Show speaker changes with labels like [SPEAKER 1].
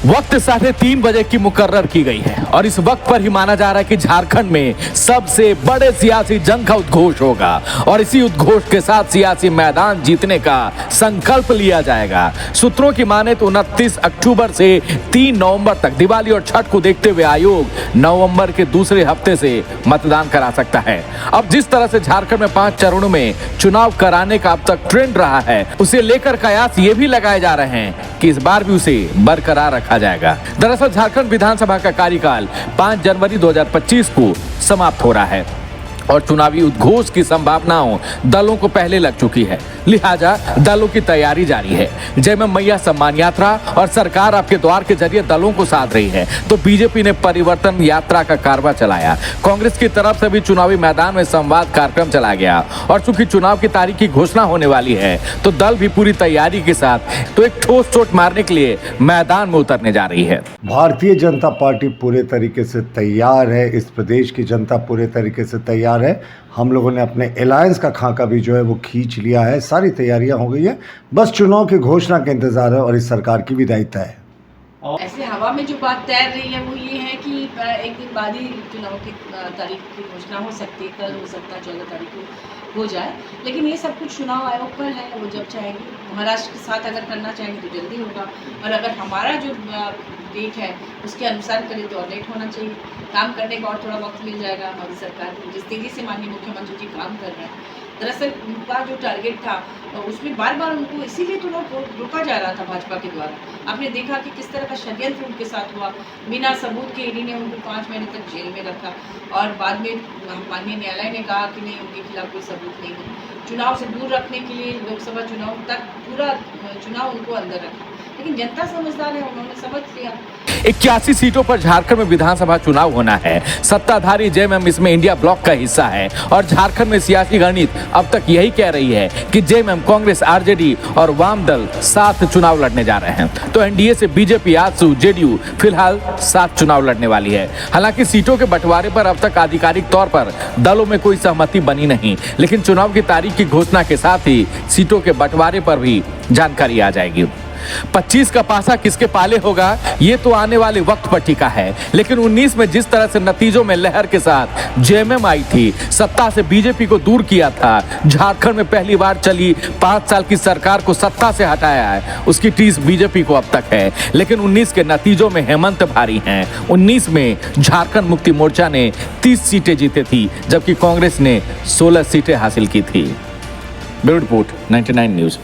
[SPEAKER 1] वक्त 3:30 बजे की मुकर्रर की गई है और इस वक्त पर ही माना जा रहा है कि झारखंड में सबसे बड़े सियासी जंग का उद्घोष होगा और इसी उद्घोष के साथ सियासी मैदान जीतने का संकल्प लिया जाएगा। सूत्रों की माने तो 29 अक्टूबर से 3 नवंबर तक दिवाली और छठ को देखते हुए आयोग नवंबर के दूसरे हफ्ते से मतदान करा सकता है। अब जिस तरह से झारखंड में 5 चरणों में चुनाव कराने का अब तक ट्रेंड रहा है, उसे लेकर कयास ये भी लगाए जा रहे हैं कि इस बार भी उसे बरकरार रखा जाएगा। दरअसल झारखंड विधानसभा का कार्यकाल 5 जनवरी 2025 को समाप्त हो रहा है और चुनावी उद्घोष की संभावनाओं दलों को पहले लग चुकी है, लिहाजा दलों की तैयारी जारी है। जयमम मैया सम्मान यात्रा और सरकार आपके द्वार के जरिए दलों को साध रही है, तो बीजेपी ने परिवर्तन यात्रा का कारवा चलाया। कांग्रेस की तरफ से भी चुनावी मैदान में संवाद कार्यक्रम चला गया और चूंकि चुनाव की तारीख की घोषणा होने वाली है, तो दल भी पूरी तैयारी के साथ तो एक ठोस चोट मारने के लिए मैदान में उतरने जा रही है।
[SPEAKER 2] भारतीय जनता पार्टी पूरे तरीके से तैयार है। इस प्रदेश की जनता पूरे तरीके से तैयार है। हम लोगों ने अपने अलायंस का खाका भी जो है वो खींच लिया है। सारी तैयारियां हो गई है, बस चुनाव की घोषणा का इंतजार है और इस सरकार की विदाई तय है।
[SPEAKER 3] ऐसे हवा में जो बात तैर रही है वो ये है कि एक दिन बाद ही चुनाव की तारीख की घोषणा हो सकती है, कल हो सकता है 14 तारीख को हो जाए, लेकिन ये सब कुछ चुनाव आयोग पर है। वो जब चाहेंगे, महाराष्ट्र के साथ अगर करना चाहेंगे तो जल्दी होगा, और अगर हमारा जो डेट है उसके अनुसार करें तो और लेट होना चाहिए। काम करने का और थोड़ा वक्त मिल जाएगा हमारी सरकार को, जिस तेज़ी से माननीय मुख्यमंत्री जी काम कर रहे हैं। दरअसल उनका जो टारगेट था उसमें बार बार उनको इसीलिए तो रोका जा रहा था भाजपा के द्वारा। आपने देखा कि किस तरह का षड्यंत्र उनके साथ हुआ। बिना सबूत के ईडी ने उनको 5 महीने तक जेल में रखा और बाद में माननीय न्यायालय ने कहा कि नहीं, उनके खिलाफ कोई सबूत नहीं है। चुनाव से दूर रखने के लिए लोकसभा चुनाव तक पूरा चुनाव उनको अंदर रखा, लेकिन जनता समझदार है, उन्होंने समझ लिया।
[SPEAKER 1] 81 सीटों पर झारखंड में विधानसभा चुनाव होना है। सत्ताधारी जेएमएम इसमें इंडिया ब्लॉक का हिस्सा है और झारखंड में सियासी गणित अब तक यही कह रही है कि जेएमएम, कांग्रेस, आरजेडी और वाम दल साथ चुनाव लड़ने जा रहे हैं, तो एनडीए से बीजेपी, आजसू, जेडीयू फिलहाल साथ चुनाव लड़ने वाली है। हालांकि सीटों के बंटवारे पर अब तक आधिकारिक तौर पर दलों में कोई सहमति बनी नहीं, लेकिन चुनाव की तारीख की घोषणा के साथ ही सीटों के बंटवारे पर भी जानकारी आ जाएगी। 25 का पासा किसके पाले होगा ये तो आने वाले वक्त पर टिका है, लेकिन 19 में जिस तरह से नतीजों में लहर के साथ जेएमएम आई थी, सत्ता से बीजेपी को दूर किया था, झारखंड में पहली बार चली 5 साल की सरकार को सत्ता से हटाया है, उसकी टीस बीजेपी को अब तक है। लेकिन 19 के नतीजों में हेमंत भारी हैं। 19 में झारखंड मुक्ति मोर्चा ने 30 सीटें जीती थी, जबकि कांग्रेस ने 16 सीटें हासिल की थी। Bureau report 99 news.